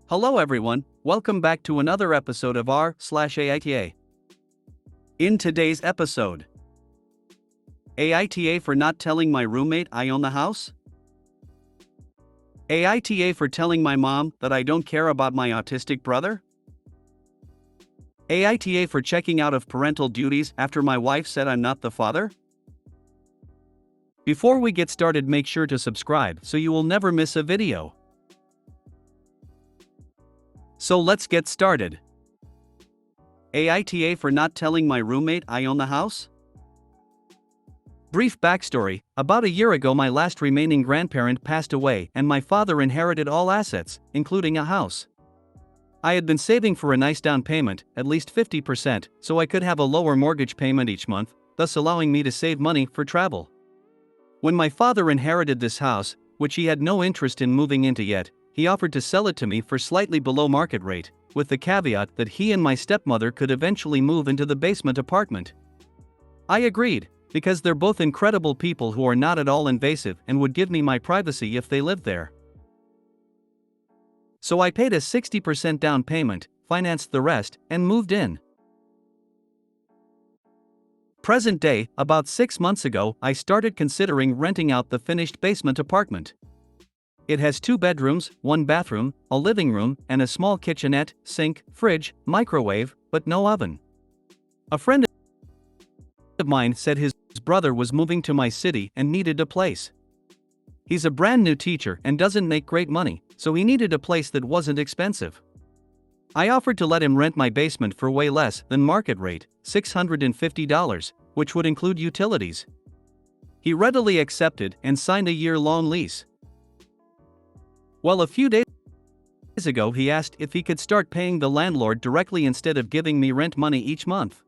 Hello everyone, welcome back to another episode of r/AITA. In today's episode, AITA for not telling my roommate I own the house? AITA for telling my mom that I don't care about my autistic brother? AITA for checking out of parental duties after my wife said I'm not the father? Before we get started, make sure to subscribe so you will never miss a video. So let's get started. AITA for not telling my roommate I own the house? Brief backstory: about a year ago, my last remaining grandparent passed away and my father inherited all assets, including a house. I had been saving for a nice down payment, at least 50%, so I could have a lower mortgage payment each month, thus allowing me to save money for travel. When my father inherited this house, which he had no interest in moving into yet, he offered to sell it to me for slightly below market rate, with the caveat that he and my stepmother could eventually move into the basement apartment. I agreed, because they're both incredible people who are not at all invasive and would give me my privacy if they lived there. So I paid a 60% down payment, financed the rest, and moved in. Present day, about 6 months ago, I started considering renting out the finished basement apartment. It has 2 bedrooms, 1 bathroom, a living room, and a small kitchenette, sink, fridge, microwave, but no oven. A friend of mine said his brother was moving to my city and needed a place. He's a brand new teacher and doesn't make great money, so he needed a place that wasn't expensive. I offered to let him rent my basement for way less than market rate, $650, which would include utilities. He readily accepted and signed a year-long lease. Well, a few days ago he asked if he could start paying the landlord directly instead of giving me rent money each month.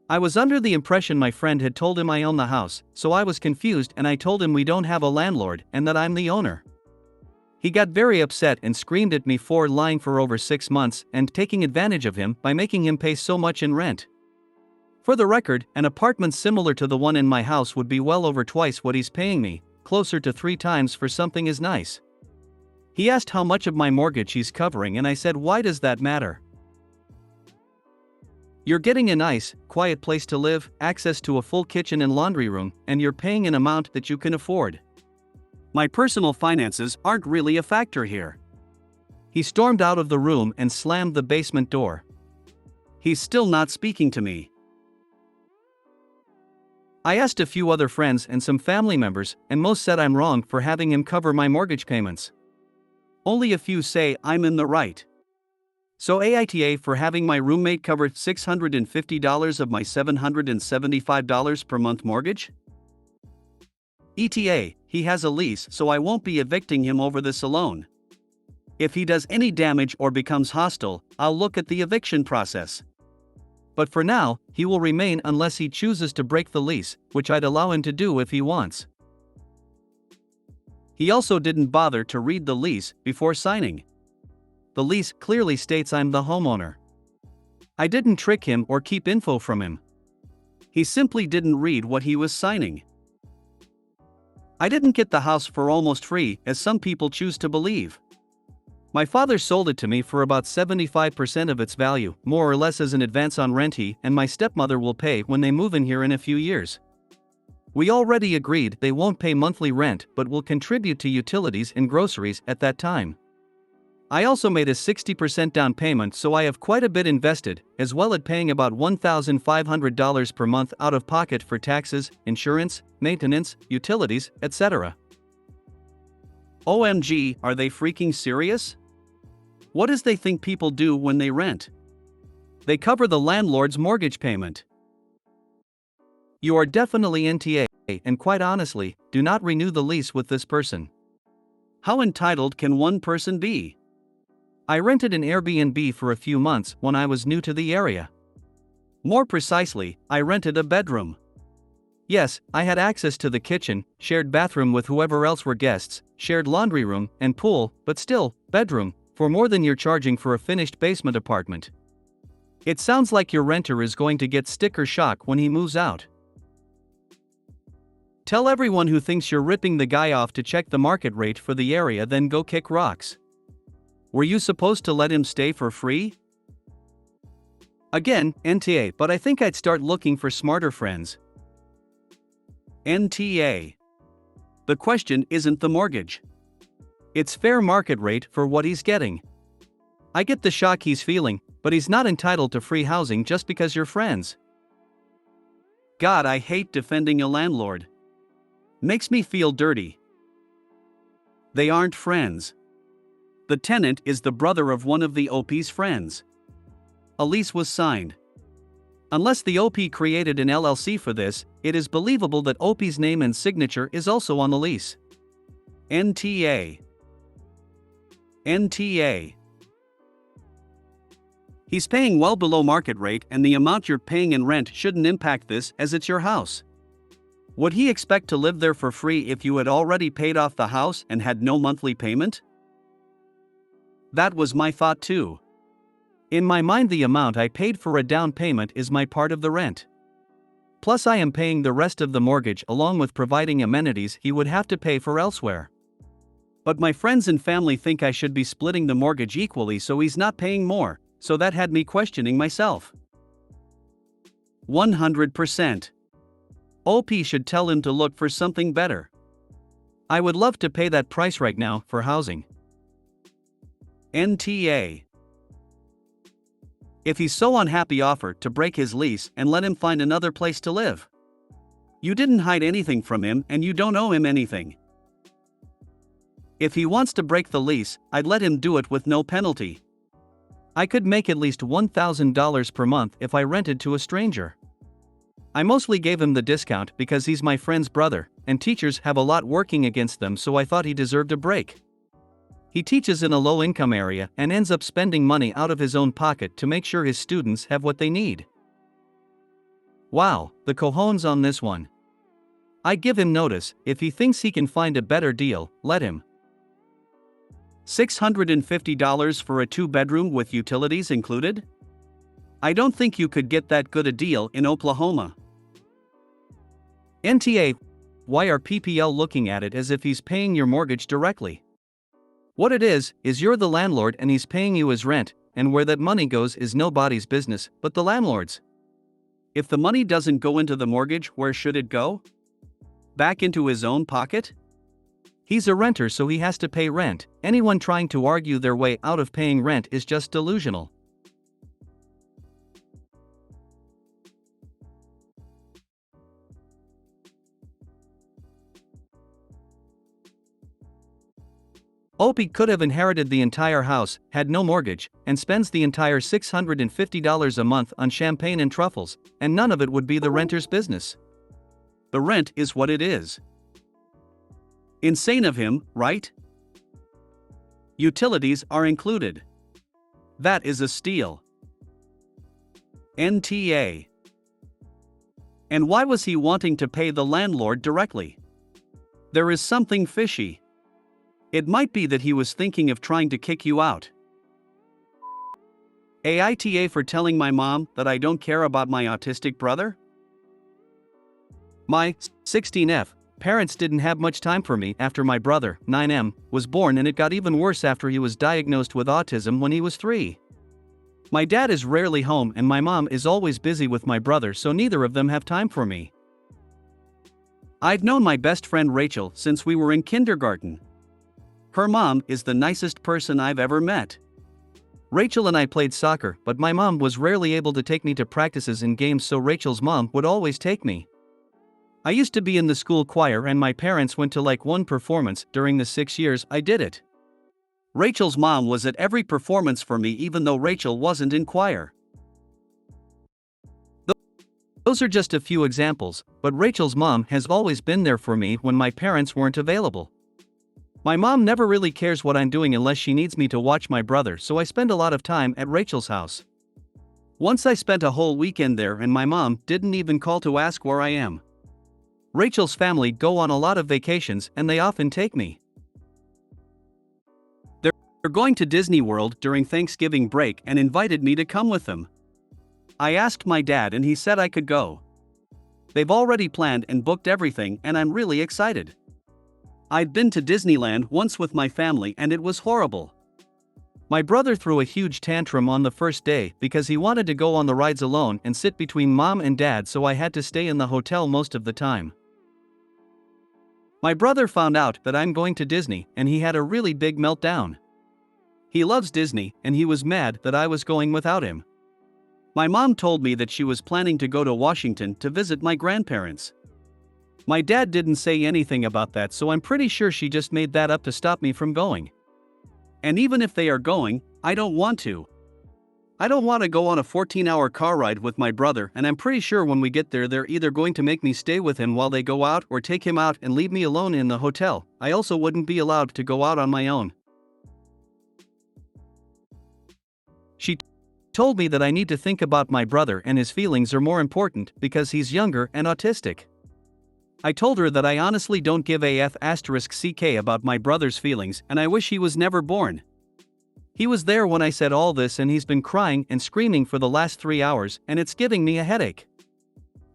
I was under the impression my friend had told him I own the house, so I was confused and I told him we don't have a landlord and that I'm the owner. He got very upset and screamed at me for lying for over 6 months and taking advantage of him by making him pay so much in rent. For the record, an apartment similar to the one in my house would be well over twice what he's paying me, closer to 3 times for something as nice. He asked how much of my mortgage he's covering and I said, why does that matter? You're getting a nice, quiet place to live, access to a full kitchen and laundry room, and you're paying an amount that you can afford. My personal finances aren't really a factor here. He stormed out of the room and slammed the basement door. He's still not speaking to me. I asked a few other friends and some family members, and most said I'm wrong for having him cover my mortgage payments. Only a few say I'm in the right. So AITA for having my roommate cover $650 of my $775 per month mortgage? ETA, he has a lease, so I won't be evicting him over this alone. If he does any damage or becomes hostile, I'll look at the eviction process. But for now, he will remain unless he chooses to break the lease, which I'd allow him to do if he wants. He also didn't bother to read the lease before signing. The lease clearly states I'm the homeowner. I didn't trick him or keep info from him. He simply didn't read what he was signing. I didn't get the house for almost free, as some people choose to believe. My father sold it to me for about 75% of its value, more or less as an advance on rent he and my stepmother will pay when they move in here in a few years. We already agreed they won't pay monthly rent but will contribute to utilities and groceries at that time. I also made a 60% down payment, so I have quite a bit invested, as well as paying about $1,500 per month out of pocket for taxes, insurance, maintenance, utilities, etc. OMG, are they freaking serious? What does they think people do when they rent? They cover the landlord's mortgage payment. You are definitely NTA, and quite honestly, do not renew the lease with this person. How entitled can one person be? I rented an Airbnb for a few months when I was new to the area. More precisely, I rented a bedroom. Yes, I had access to the kitchen, shared bathroom with whoever else were guests, shared laundry room, and pool, but still, bedroom, for more than you're charging for a finished basement apartment. It sounds like your renter is going to get sticker shock when he moves out. Tell everyone who thinks you're ripping the guy off to check the market rate for the area, then go kick rocks. Were you supposed to let him stay for free? Again, NTA, but I think I'd start looking for smarter friends. NTA. The question isn't the mortgage. It's fair market rate for what he's getting. I get the shock he's feeling, but he's not entitled to free housing just because you're friends. God, I hate defending a landlord. Makes me feel dirty. They aren't friends. The tenant is the brother of one of the OP's friends. A lease was signed. Unless the OP created an LLC for this, it is believable that OP's name and signature is also on the lease. NTA. NTA. He's paying well below market rate, and the amount you're paying in rent shouldn't impact this, as it's your house. Would he expect to live there for free if you had already paid off the house and had no monthly payment? That was my thought too. In my mind, the amount I paid for a down payment is my part of the rent. Plus, I am paying the rest of the mortgage along with providing amenities he would have to pay for elsewhere. But my friends and family think I should be splitting the mortgage equally so he's not paying more, so that had me questioning myself. 100%. OP should tell him to look for something better. I would love to pay that price right now for housing. NTA. If he's so unhappy, offer to break his lease and let him find another place to live. You didn't hide anything from him and you don't owe him anything. If he wants to break the lease, I'd let him do it with no penalty. I could make at least $1,000 per month if I rented to a stranger. I mostly gave him the discount because he's my friend's brother, and teachers have a lot working against them, so I thought he deserved a break. He teaches in a low-income area and ends up spending money out of his own pocket to make sure his students have what they need. Wow, the cojones on this one. I give him notice. If he thinks he can find a better deal, let him. $650 for a 2-bedroom with utilities included? I don't think you could get that good a deal in Oklahoma. NTA. Why are PPL looking at it as if he's paying your mortgage directly? What it is you're the landlord and he's paying you his rent, and where that money goes is nobody's business but the landlord's. If the money doesn't go into the mortgage, where should it go? Back into his own pocket? He's a renter, so he has to pay rent. Anyone trying to argue their way out of paying rent is just delusional. Opie could have inherited the entire house, had no mortgage, and spends the entire $650 a month on champagne and truffles, and none of it would be the renter's business. The rent is what it is. Insane of him, right? Utilities are included. That is a steal. NTA. And why was he wanting to pay the landlord directly? There is something fishy. It might be that he was thinking of trying to kick you out. AITA for telling my mom that I don't care about my autistic brother? My 16F parents didn't have much time for me after my brother, 9M, was born, and it got even worse after he was diagnosed with autism when he was 3. My dad is rarely home and my mom is always busy with my brother, so neither of them have time for me. I've known my best friend Rachel since we were in kindergarten. Her mom is the nicest person I've ever met. Rachel and I played soccer, but my mom was rarely able to take me to practices and games, so Rachel's mom would always take me. I used to be in the school choir and my parents went to like one performance during the 6 years I did it. Rachel's mom was at every performance for me even though Rachel wasn't in choir. Those are just a few examples, but Rachel's mom has always been there for me when my parents weren't available. My mom never really cares what I'm doing unless she needs me to watch my brother, so I spend a lot of time at Rachel's house. Once I spent a whole weekend there and my mom didn't even call to ask where I am. Rachel's family go on a lot of vacations and they often take me. They're going to Disney World during Thanksgiving break and invited me to come with them. I asked my dad and he said I could go. They've already planned and booked everything and I'm really excited. I'd been to Disneyland once with my family and it was horrible. My brother threw a huge tantrum on the first day because he wanted to go on the rides alone and sit between mom and dad, so I had to stay in the hotel most of the time. My brother found out that I'm going to Disney and he had a really big meltdown. He loves Disney and he was mad that I was going without him. My mom told me that she was planning to go to Washington to visit my grandparents. My dad didn't say anything about that, so I'm pretty sure she just made that up to stop me from going. And even if they are going, I don't want to. I don't want to go on a 14-hour car ride with my brother, and I'm pretty sure when we get there they're either going to make me stay with him while they go out or take him out and leave me alone in the hotel. I also wouldn't be allowed to go out on my own. She told me that I need to think about my brother and his feelings are more important because he's younger and autistic. I told her that I honestly don't give a f***ck about my brother's feelings and I wish he was never born. He was there when I said all this and he's been crying and screaming for the last 3 hours and it's giving me a headache.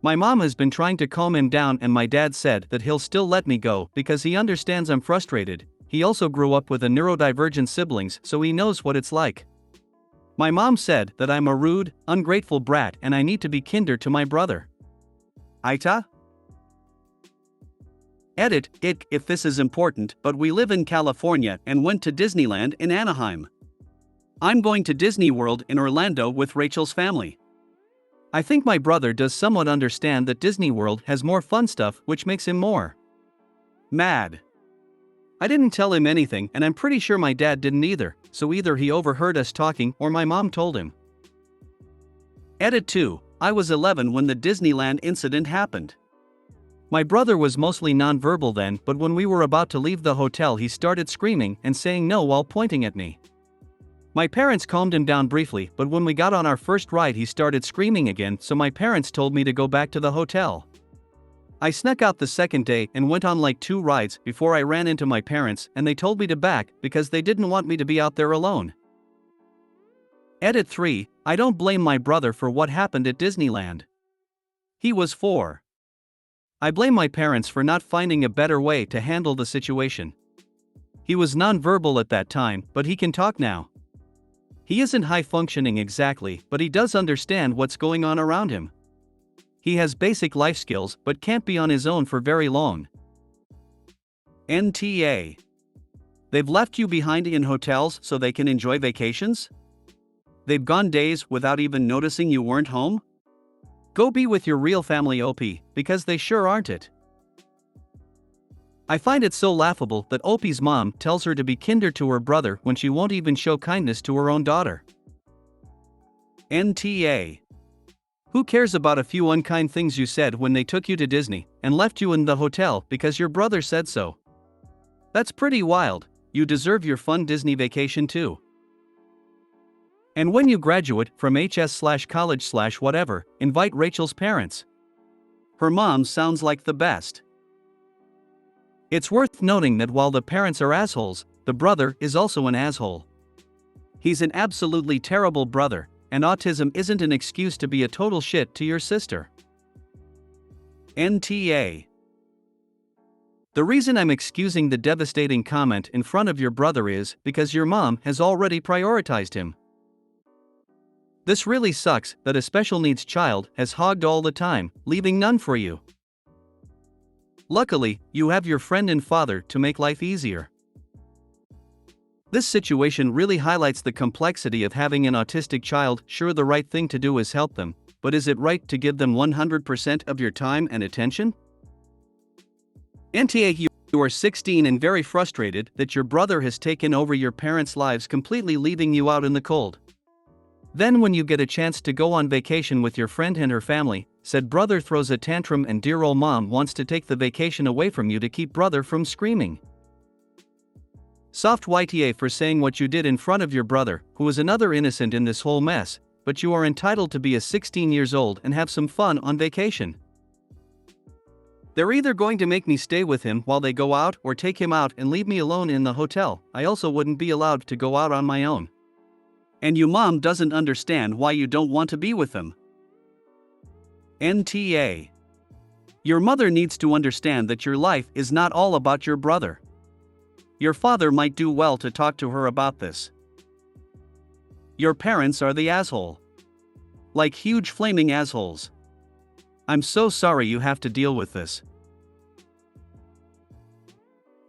My mom has been trying to calm him down and my dad said that he'll still let me go because he understands I'm frustrated. He also grew up with a neurodivergent siblings, so he knows what it's like. My mom said that I'm a rude, ungrateful brat and I need to be kinder to my brother. AITA? Edit, if this is important, but we live in California and went to Disneyland in Anaheim. I'm going to Disney World in Orlando with Rachel's family. I think my brother does somewhat understand that Disney World has more fun stuff, which makes him more mad. I didn't tell him anything and I'm pretty sure my dad didn't either, so either he overheard us talking or my mom told him. Edit 2, I was 11 when the Disneyland incident happened. My brother was mostly non-verbal then, but when we were about to leave the hotel he started screaming and saying no while pointing at me. My parents calmed him down briefly, but when we got on our first ride he started screaming again, so my parents told me to go back to the hotel. I snuck out the second day and went on like 2 rides before I ran into my parents and they told me to back because they didn't want me to be out there alone. Edit 3, I don't blame my brother for what happened at Disneyland. He was 4. I blame my parents for not finding a better way to handle the situation. He was non-verbal at that time, but he can talk now. He isn't high-functioning exactly, but he does understand what's going on around him. He has basic life skills but can't be on his own for very long. NTA. They've left you behind in hotels so they can enjoy vacations? They've gone days without even noticing you weren't home? Go be with your real family OP, because they sure aren't it. I find it so laughable that Opie's mom tells her to be kinder to her brother when she won't even show kindness to her own daughter. NTA. Who cares about a few unkind things you said when they took you to Disney and left you in the hotel because your brother said so? That's pretty wild. You deserve your fun Disney vacation too. And when you graduate from HS/college/whatever, invite Rachel's parents. Her mom sounds like the best. It's worth noting that while the parents are assholes, the brother is also an asshole. He's an absolutely terrible brother, and autism isn't an excuse to be a total shit to your sister. NTA. The reason I'm excusing the devastating comment in front of your brother is because your mom has already prioritized him. This really sucks that a special needs child has hogged all the time, leaving none for you. Luckily, you have your friend and father to make life easier. This situation really highlights the complexity of having an autistic child. Sure, the right thing to do is help them, but is it right to give them 100% of your time and attention? NTA, you are 16 and very frustrated that your brother has taken over your parents' lives, completely leaving you out in the cold. Then when you get a chance to go on vacation with your friend and her family, said brother throws a tantrum and dear old mom wants to take the vacation away from you to keep brother from screaming. Soft YTA for saying what you did in front of your brother, who is another innocent in this whole mess, but you are entitled to be a 16 years old and have some fun on vacation. They're either going to make me stay with him while they go out or take him out and leave me alone in the hotel. I also wouldn't be allowed to go out on my own. And your mom doesn't understand why you don't want to be with them. NTA. Your mother needs to understand that your life is not all about your brother. Your father might do well to talk to her about this. Your parents are the asshole. Like huge flaming assholes. I'm so sorry you have to deal with this.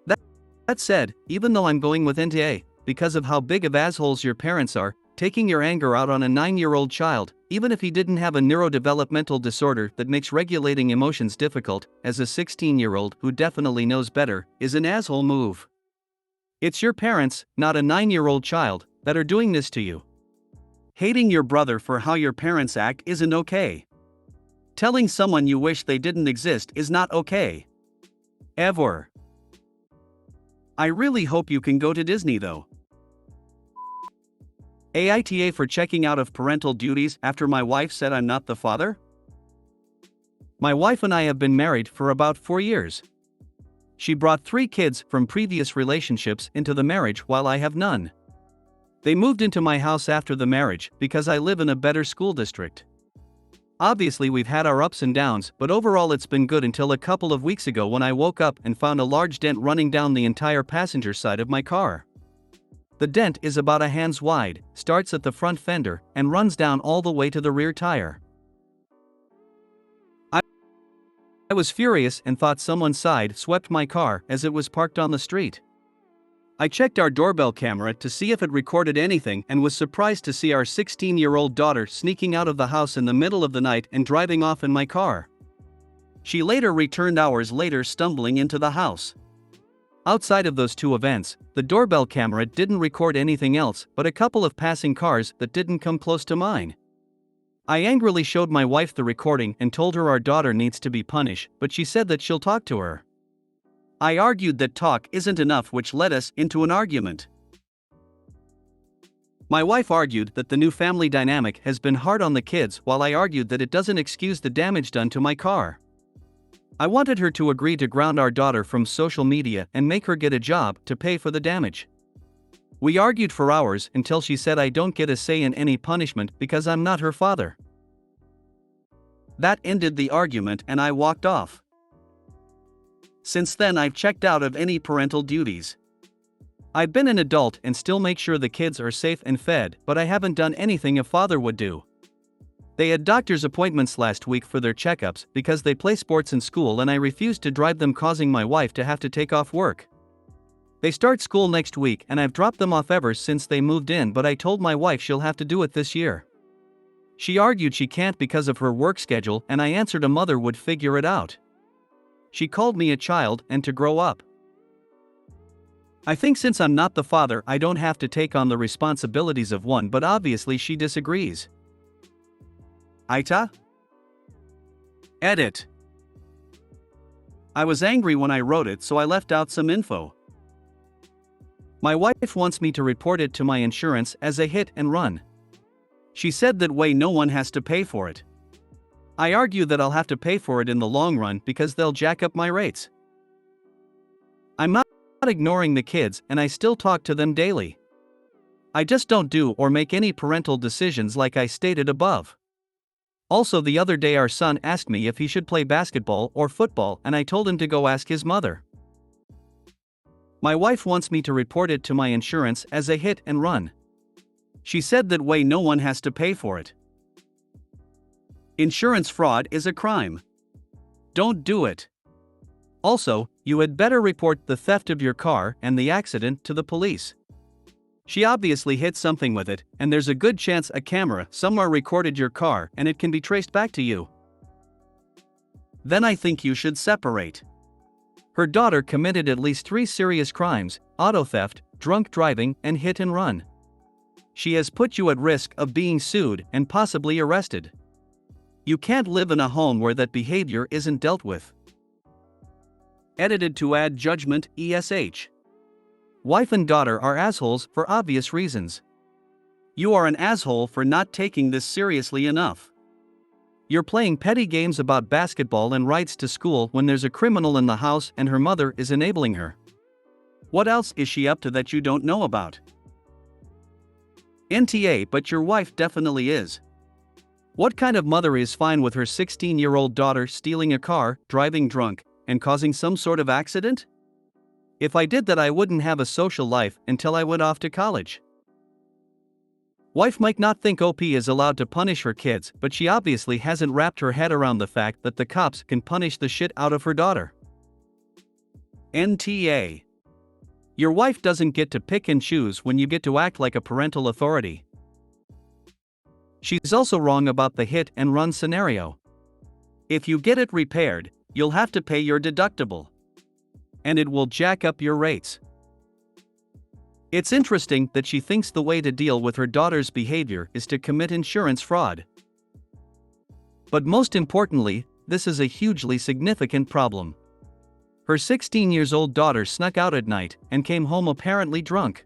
That said, even though I'm going with AITA AITA, because of how big of assholes your parents are, taking your anger out on a 9-year-old child, even if he didn't have a neurodevelopmental disorder that makes regulating emotions difficult, as a 16-year-old who definitely knows better, is an asshole move. It's your parents, not a 9-year-old child, that are doing this to you. Hating your brother for how your parents act isn't okay. Telling someone you wish they didn't exist is not okay. Ever. I really hope you can go to Disney though. AITA for checking out of parental duties after my wife said I'm not the father? My wife and I have been married for about 4 years. She brought 3 kids from previous relationships into the marriage while I have none. They moved into my house after the marriage because I live in a better school district. Obviously we've had our ups and downs, but overall it's been good until a couple of weeks ago when I woke up and found a large dent running down the entire passenger side of my car. The dent is about a hand's wide, starts at the front fender, and runs down all the way to the rear tire. I was furious and thought someone side swept my car as it was parked on the street. I checked our doorbell camera to see if it recorded anything and was surprised to see our 16-year-old daughter sneaking out of the house in the middle of the night and driving off in my car. She later returned hours later stumbling into the house. Outside of those 2 events, the doorbell camera didn't record anything else but a couple of passing cars that didn't come close to mine. I angrily showed my wife the recording and told her our daughter needs to be punished, but she said that she'll talk to her. I argued that talk isn't enough, which led us into an argument. My wife argued that the new family dynamic has been hard on the kids, while I argued that it doesn't excuse the damage done to my car. I wanted her to agree to ground our daughter from social media and make her get a job to pay for the damage. We argued for hours until she said I don't get a say in any punishment because I'm not her father. That ended the argument and I walked off. Since then I've checked out of any parental duties. I've been an adult and still make sure the kids are safe and fed, but I haven't done anything a father would do. They had doctor's appointments last week for their checkups because they play sports in school and I refused to drive them, causing my wife to have to take off work. They start school next week and I've dropped them off ever since they moved in, but I told my wife she'll have to do it this year. She argued she can't because of her work schedule and I answered a mother would figure it out. She called me a child and to grow up. I think since I'm not the father I don't have to take on the responsibilities of one, but obviously she disagrees. AITA? Edit. I was angry when I wrote it, so I left out some info. My wife wants me to report it to my insurance as a hit and run. She said that way no one has to pay for it. I argue that I'll have to pay for it in the long run because they'll jack up my rates. I'm not ignoring the kids and I still talk to them daily. I just don't do or make any parental decisions like I stated above. Also, the other day our son asked me if he should play basketball or football and I told him to go ask his mother. My wife wants me to report it to my insurance as a hit and run. She said that way no one has to pay for it. Insurance fraud is a crime. Don't do it. Also, you had better report the theft of your car and the accident to the police. She obviously hit something with it, and there's a good chance a camera somewhere recorded your car and it can be traced back to you. Then I think you should separate. Her daughter committed at least 3 serious crimes: auto theft, drunk driving, and hit and run. She has put you at risk of being sued and possibly arrested. You can't live in a home where that behavior isn't dealt with. Edited to add judgment, ESH. Wife and daughter are assholes for obvious reasons. You are an asshole for not taking this seriously enough. You're playing petty games about basketball and rides to school when there's a criminal in the house and her mother is enabling her. What else is she up to that you don't know about? NTA, but your wife definitely is. What kind of mother is fine with her 16-year-old daughter stealing a car, driving drunk, and causing some sort of accident? If I did that I wouldn't have a social life until I went off to college. Wife might not think OP is allowed to punish her kids, but she obviously hasn't wrapped her head around the fact that the cops can punish the shit out of her daughter. NTA. Your wife doesn't get to pick and choose when you get to act like a parental authority. She's also wrong about the hit and run scenario. If you get it repaired, you'll have to pay your deductible. And it will jack up your rates. It's interesting that she thinks the way to deal with her daughter's behavior is to commit insurance fraud. But most importantly, this is a hugely significant problem. Her 16-year-old daughter snuck out at night and came home apparently drunk.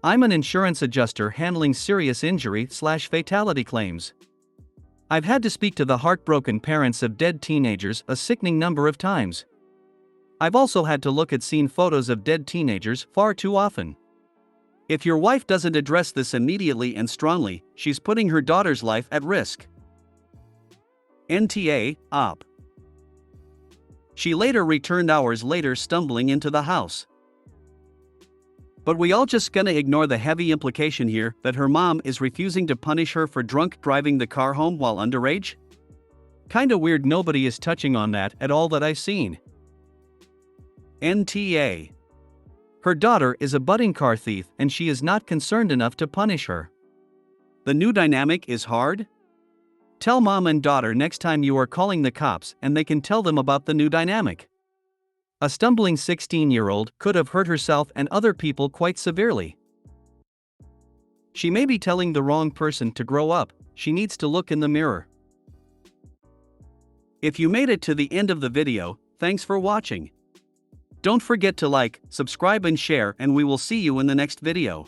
I'm an insurance adjuster handling serious injury/fatality claims. I've had to speak to the heartbroken parents of dead teenagers a sickening number of times. I've also had to look at scene photos of dead teenagers far too often. If your wife doesn't address this immediately and strongly, she's putting her daughter's life at risk. NTA, op. She later returned hours later stumbling into the house. But we all just gonna ignore the heavy implication here that her mom is refusing to punish her for drunk driving the car home while underage? Kinda weird nobody is touching on that at all that I've seen. NTA. Her daughter is a budding car thief and she is not concerned enough to punish her. The new dynamic is hard? Tell mom and daughter next time you are calling the cops and they can tell them about the new dynamic. A stumbling 16-year-old could have hurt herself and other people quite severely. She may be telling the wrong person to grow up, she needs to look in the mirror. If you made it to the end of the video, thanks for watching. Don't forget to like, subscribe and share, and we will see you in the next video.